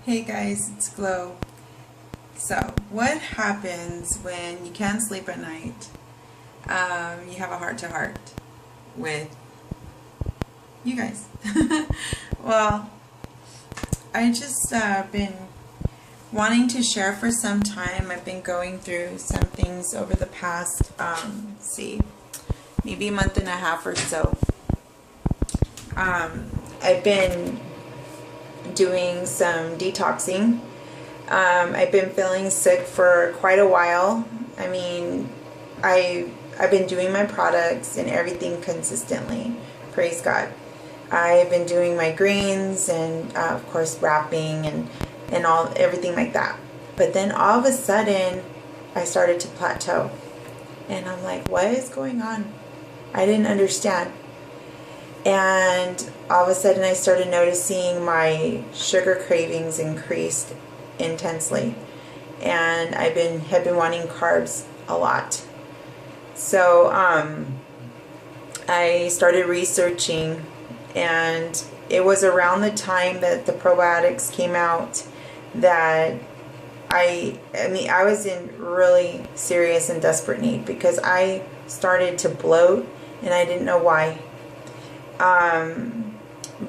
Hey guys, it's Glow. So, what happens when you can't sleep at night? You have a heart-to-heart with you guys. Well, I just been wanting to share for some time. I've been going through some things over the past, maybe a month and a half or so. I've been doing some detoxing. I've been feeling sick for quite a while. I mean, I've been doing my products and everything consistently. Praise God. I've been doing my greens and of course wrapping and everything like that. But then all of a sudden I started to plateau. And I'm like, what is going on? I didn't understand. And all of a sudden I started noticing my sugar cravings increased intensely. And have been wanting carbs a lot. So I started researching, and it was around the time that the probiotics came out that I was in really serious and desperate need, because I started to bloat and I didn't know why.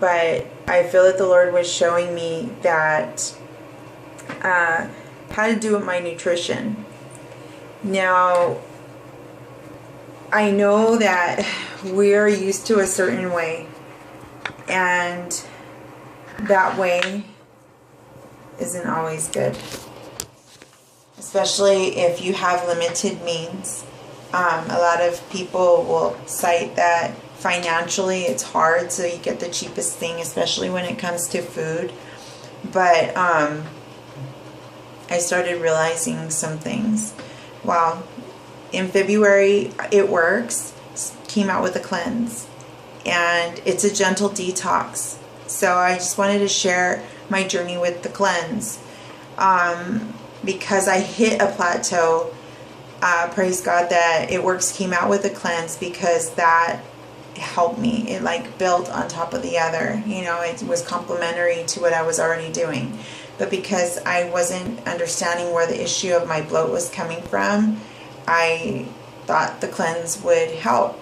But I feel that the Lord was showing me that how to do with my nutrition. Now, I know that we're used to a certain way, and that way isn't always good, especially if you have limited means. A lot of people will cite that financially it's hard, so you get the cheapest thing, especially when it comes to food. But I started realizing some things. Wow. In February, It Works came out with a cleanse, and it's a gentle detox. So I just wanted to share my journey with the cleanse, because I hit a plateau. Praise God that It Works came out with a cleanse, because that helped me. It like built on top of the other. It was complementary to what I was already doing. But because I wasn't understanding where the issue of my bloat was coming from, I thought the cleanse would help.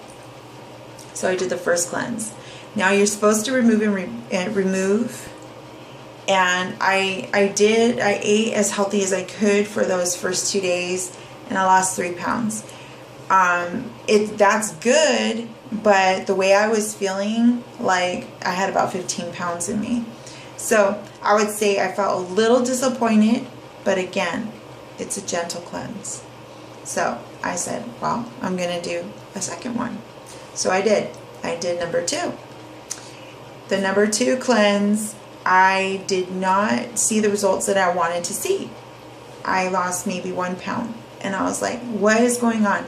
So I did the first cleanse. Now you're supposed to remove and I ate as healthy as I could for those first 2 days, and I lost 3 pounds. That's good, but the way I was feeling, like I had about 15 pounds in me. So I would say I felt a little disappointed, but again, it's a gentle cleanse. So I said, well, I'm going to do a second one. So I did. I did number 2. The number 2 cleanse, I did not see the results that I wanted to see. I lost maybe 1 pound. And I was like, what is going on?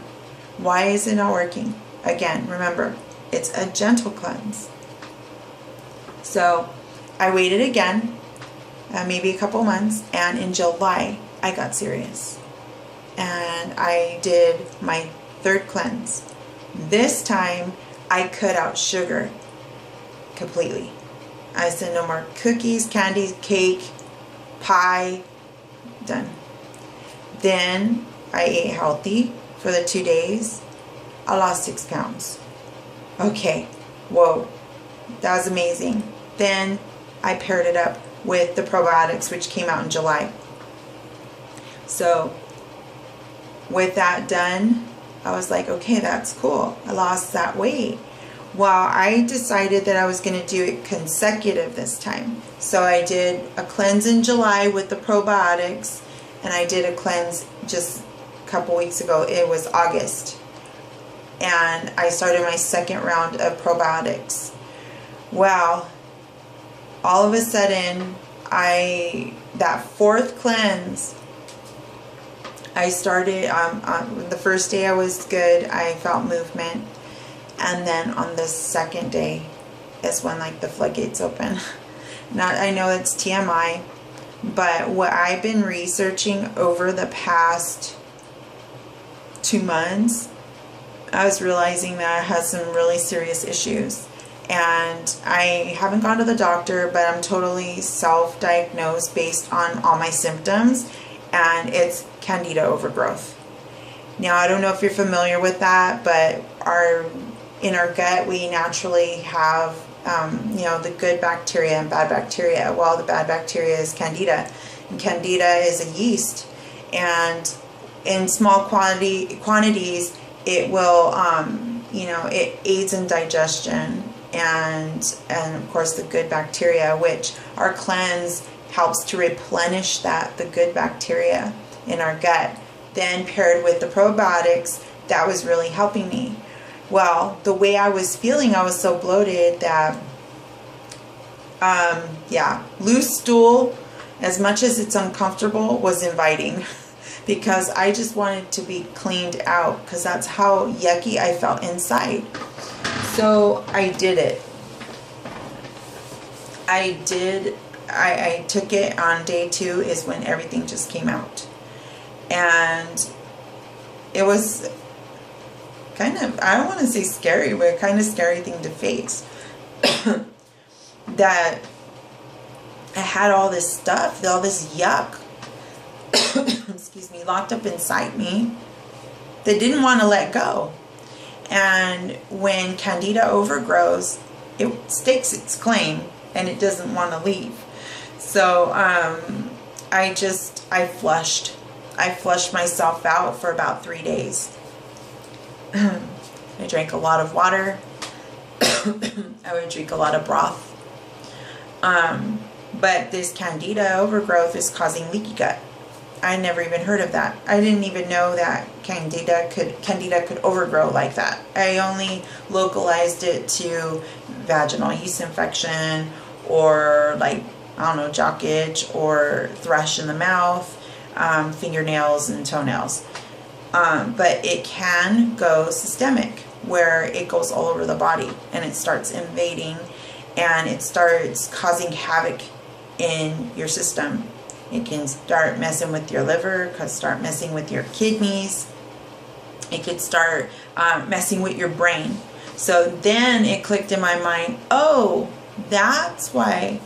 Why is it not working? Again, remember, it's a gentle cleanse. So I waited again, maybe a couple months, and in July, I got serious. And I did my 3rd cleanse. This time, I cut out sugar completely. I said no more cookies, candy, cake, pie, done. Then I ate healthy for the 2 days. I lost 6 pounds. Okay, whoa, that was amazing. Then I paired it up with the probiotics, which came out in July. So with that done, I was like, okay, that's cool. I lost that weight. Well, I decided that I was going to do it consecutive this time. So I did a cleanse in July with the probiotics, and I did a cleanse just a couple weeks ago. It was August. And I started my 2nd round of probiotics. Well, all of a sudden, that 4th cleanse, I started, the first day I was good, I felt movement. And then on the 2nd day is when like the floodgates open. Now, I know it's TMI, but what I've been researching over the past 2 months, I was realizing that I had some really serious issues. and I haven't gone to the doctor, but I'm totally self-diagnosed based on all my symptoms, and it's candida overgrowth. Now, I don't know if you're familiar with that, but in our gut, we naturally have, the good bacteria and bad bacteria. Well, the bad bacteria is candida, and candida is a yeast, and in small quantities, it will, it aids in digestion, and of course the good bacteria, which our cleanse helps to replenish the good bacteria in our gut. Then paired with the probiotics, that was really helping me. Well, the way I was feeling, I was so bloated that, loose stool, as much as it's uncomfortable, was inviting, because I just wanted to be cleaned out, because that's how yucky I felt inside. So I did it. I took it on day 2 is when everything just came out. And it was kind of, I don't want to say scary, but a kind of scary thing to face. That I had all this stuff, all this yuck, excuse me, locked up inside me that didn't want to let go. And when candida overgrows, it stakes its claim and it doesn't want to leave. So I flushed. I flushed myself out for about 3 days. I drank a lot of water. I would drink a lot of broth. But this candida overgrowth is causing leaky gut. I never even heard of that. I didn't even know that candida could overgrow like that. I only localized it to vaginal yeast infection, or jock itch, or thrush in the mouth, fingernails and toenails. But it can go systemic, where it goes all over the body and it starts invading and it starts causing havoc in your system. It can start messing with your liver, it could start messing with your kidneys, it could start messing with your brain. So then it clicked in my mind, oh, that's why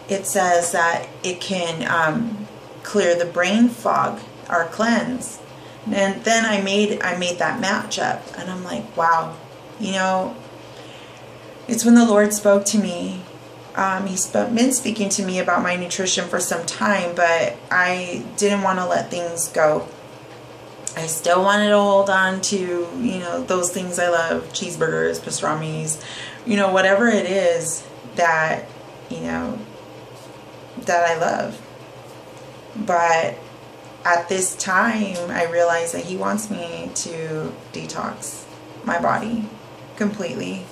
it says that it can clear the brain fog, our cleanse. And then I made that match up, and I'm like, wow, it's when the Lord spoke to me. He's been speaking to me about my nutrition for some time, but I didn't want to let things go. I still wanted to hold on to, those things I love, cheeseburgers, pastrami's, whatever it is that, that I love. But at this time, I realized that He wants me to detox my body completely.